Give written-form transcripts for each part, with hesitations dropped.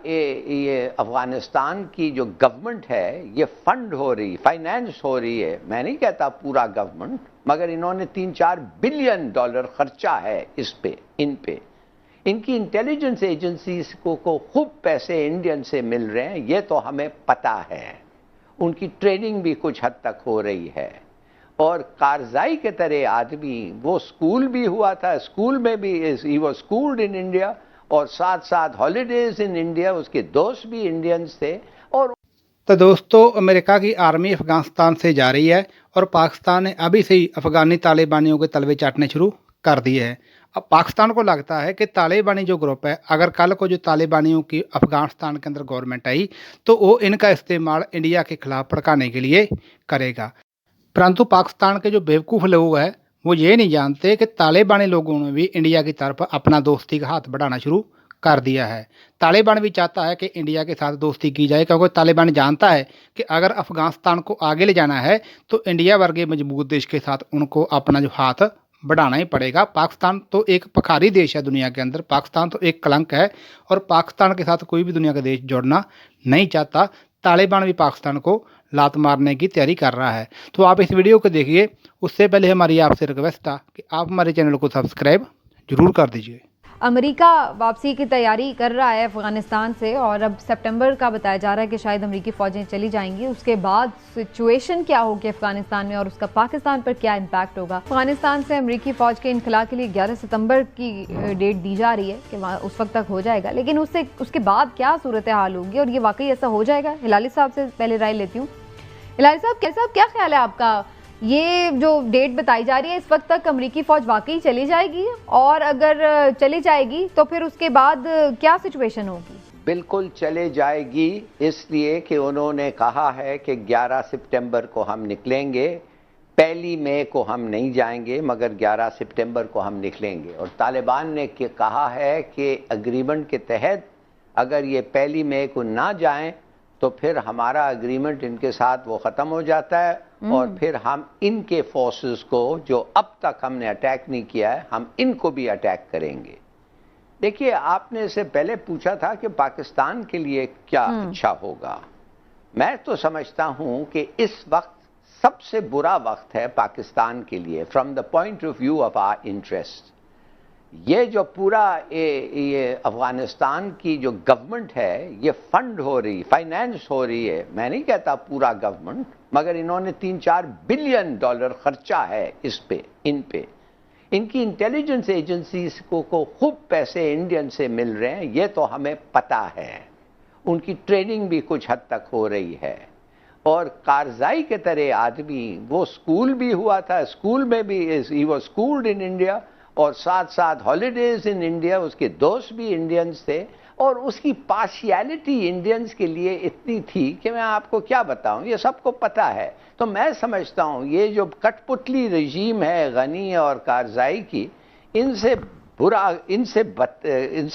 ये अफगानिस्तान की जो गवर्नमेंट है ये फंड हो रही, फाइनेंस हो रही है। मैं नहीं कहता पूरा गवर्नमेंट, मगर इन्होंने 3-4 बिलियन डॉलर खर्चा है इस पे, इन पे। इनकी इंटेलिजेंस एजेंसीज को खूब पैसे इंडियन से मिल रहे हैं, ये तो हमें पता है। उनकी ट्रेनिंग भी कुछ हद तक हो रही है। और कारजाई के तरह आदमी, वो स्कूल भी हुआ था, स्कूल में भी he was schooled in India, और साथ साथ हॉलीडेज इन इंडिया, उसके दोस्त भी इंडियंस थे। और तो दोस्तों, अमेरिका की आर्मी अफगानिस्तान से जा रही है और पाकिस्तान ने अभी से ही अफगानी तालिबानियों के तलवे चाटने शुरू कर दिए हैं। अब पाकिस्तान को लगता है कि तालिबानी जो ग्रुप है, अगर कल को जो तालिबानियों की अफगानिस्तान के अंदर गवर्नमेंट आई तो वो इनका इस्तेमाल इंडिया के खिलाफ भड़काने के लिए करेगा। परंतु पाकिस्तान के जो बेवकूफ़ लोग हैं वो ये नहीं जानते कि तालिबानी लोगों ने भी इंडिया की तरफ अपना दोस्ती का हाथ बढ़ाना शुरू कर दिया है। तालिबान भी चाहता है कि इंडिया के साथ दोस्ती की जाए, क्योंकि तालिबान जानता है कि अगर अफगानिस्तान को आगे ले जाना है तो इंडिया वर्गे मजबूत देश के साथ उनको अपना जो हाथ बढ़ाना ही पड़ेगा। पाकिस्तान तो एक पखारी देश है दुनिया के अंदर, पाकिस्तान तो एक कलंक है और पाकिस्तान के साथ कोई भी दुनिया का देश जोड़ना नहीं चाहता। तालिबान भी पाकिस्तान को लात मारने की तैयारी कर रहा है। तो आप इस वीडियो को देखिए, उससे पहले हमारी आपसे रिक्वेस्ट था कि आप हमारे चैनल को सब्सक्राइब जरूर कर दीजिए। अमेरिका वापसी की तैयारी कर रहा है अफ़गानिस्तान से, और अब सितंबर का बताया जा रहा है कि शायद अमेरिकी फ़ौजें चली जाएंगी। उसके बाद सिचुएशन क्या होगी अफ़गानिस्तान में और उसका पाकिस्तान पर क्या इम्पैक्ट होगा। अफ़गानिस्तान से अमेरिकी फ़ौज के इनखला के लिए 11 सितंबर की डेट दी जा रही है कि वहाँ उस वक्त तक हो जाएगा, लेकिन उसके बाद क्या सूरत हाल होगी और ये वाकई ऐसा हो जाएगा। हिलाली साहब से पहले राय लेती हूँ। हिलाली साहब, क्या ख्याल है आपका, ये जो डेट बताई जा रही है इस वक्त तक अमेरिकी फ़ौज वाकई चली जाएगी, और अगर चली जाएगी तो फिर उसके बाद क्या सिचुएशन होगी? बिल्कुल चले जाएगी, इसलिए कि उन्होंने कहा है कि 11 सितंबर को हम निकलेंगे, 1 मई को हम नहीं जाएंगे, मगर 11 सितंबर को हम निकलेंगे। और तालिबान ने कहा है कि एग्रीमेंट के तहत अगर ये 1 मई को ना जाएं तो फिर हमारा एग्रीमेंट इनके साथ वो ख़त्म हो जाता है, और फिर हम इनके फोर्सेस को, जो अब तक हमने अटैक नहीं किया है, हम इनको भी अटैक करेंगे। देखिए, आपने इससे पहले पूछा था कि पाकिस्तान के लिए क्या अच्छा होगा। मैं तो समझता हूं कि इस वक्त सबसे बुरा वक्त है पाकिस्तान के लिए, from the point of view of our interest. ये जो पूरा ये अफगानिस्तान की जो गवर्नमेंट है ये फंड हो रही, फाइनेंस हो रही है। मैं नहीं कहता पूरा गवर्नमेंट, मगर इन्होंने 3-4 बिलियन डॉलर खर्चा है इस पे, इन पे। इनकी इंटेलिजेंस एजेंसीज को खूब पैसे इंडियन से मिल रहे हैं, ये तो हमें पता है। उनकी ट्रेनिंग भी कुछ हद तक हो रही है। और कारजाई के तरह आदमी, वो स्कूल भी हुआ था, स्कूल में भी he was schooled in India, और साथ साथ हॉलीडेज इन इंडिया, उसके दोस्त भी इंडियंस थे। और उसकी पार्शियलिटी इंडियंस के लिए इतनी थी कि मैं आपको क्या बताऊं, ये सबको पता है। तो मैं समझता हूं ये जो कठपुतली रजीम है गनी और कारजाई की, इनसे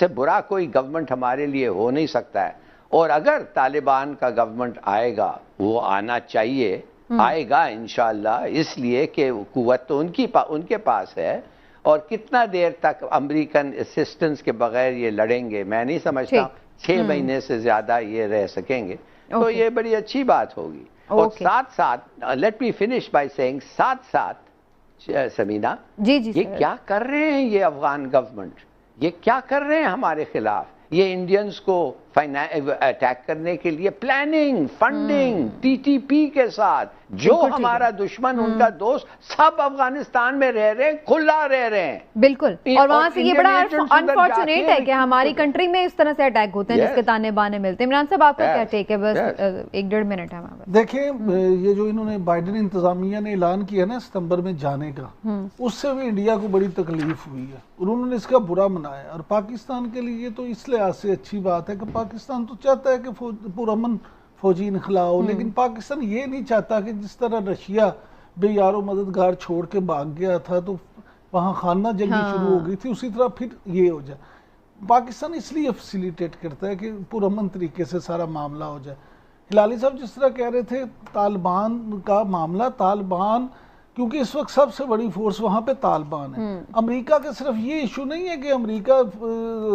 बुरा कोई गवर्नमेंट हमारे लिए हो नहीं सकता है। और अगर तालिबान का गवर्नमेंट आएगा, वो आना चाहिए, आएगा इंशाअल्लाह, इसलिए कि कुव्वत तो उनके पास है। और कितना देर तक अमेरिकन असिस्टेंस के बगैर ये लड़ेंगे, मैं नहीं समझता 6 महीने से ज्यादा ये रह सकेंगे। तो ये बड़ी अच्छी बात होगी। और साथ साथ let me finish by saying, साथ साथ समीना जी ये क्या कर रहे हैं, ये अफगान गवर्नमेंट ये क्या कर रहे हैं हमारे खिलाफ। ये इंडियंस को अटैक करने के लिए प्लानिंग, फंडिंग, टीटीपी के साथ, जो हमारा दुश्मन उनका दोस्त, सब अफगानिस्तान में रह रहे हैं, खुला रह रहे हैं। बिल्कुल। और वहां से ये बड़ा अनफॉर्चुनेट है कि हमारी कंट्री में इस तरह से अटैक होते हैं जिसके ताने बाने मिलते हैं। इमरान साहब, आपका क्या टेक है? बस 1-1.5 मिनट है हमारे। देखिए, ये जो इन्होंने बाइडेन इंतजामिया ने ऐलान किया ना सितंबर में जाने का, उससे भी इंडिया को बड़ी तकलीफ हुई है और उन्होंने इसका बुरा मनाया। और पाकिस्तान के लिए तो इस लिहाज से अच्छी बात है कि पाकिस्तान तो चाहता है कि पुरअमन फौजी इनखला हो, लेकिन पाकिस्तान ये नहीं चाहता कि जिस तरह रशिया बेयारो मददगार छोड़ के भाग गया था तो वहाँ खाना जंगी शुरू हो गई थी, उसी तरह फिर ये हो जाए। पाकिस्तान इसलिए फैसिलिटेट करता है कि पुरअमन तरीके से सारा मामला हो जाए। हिलाली साहब जिस तरह कह रहे थे तालिबान का मामला, तालिबान क्योंकि इस वक्त सबसे बड़ी फोर्स वहां पे तालिबान है। अमेरिका के सिर्फ ये इशू नहीं है कि अमेरिका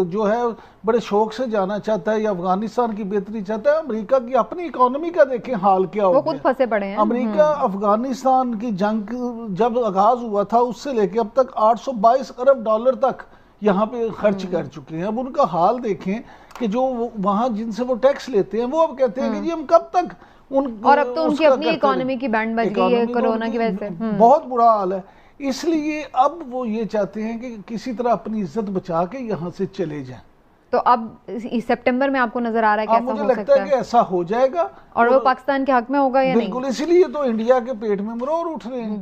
जो है बड़े शौक से जाना चाहता है या अफगानिस्तान की बेहतरी चाहता है, अमेरिका की अपनी इकोनॉमी का देखें हाल क्या हो वो गया। खुद फंसे पड़े हैं। अमेरिका अफगानिस्तान की जंग जब आगाज हुआ था उससे लेके अब तक 822 अरब डॉलर तक यहाँ पे खर्च कर चुके हैं। अब उनका हाल देखें कि जो वहां जिनसे वो टैक्स लेते हैं वो अब कहते हैं कि जी हम कब तक और अब तो उनकी अपनी इकोनॉमी की बैंड बज गई है कोरोना की वजह से। बहुत बुरा हाल है। इसलिए अब वो ये चाहते हैं कि किसी तरह अपनी इज्जत बचा के यहाँ से चले जाएं। तो अब इस सितंबर में आपको नजर आ रहा है कि ऐसा मुझे हो लगता सकता है कि ऐसा हो जाएगा और वो पाकिस्तान के हक में होगा या नहीं? बिल्कुल, इसीलिए तो इंडिया के पेट में मरोड़ उठ रहे हैं।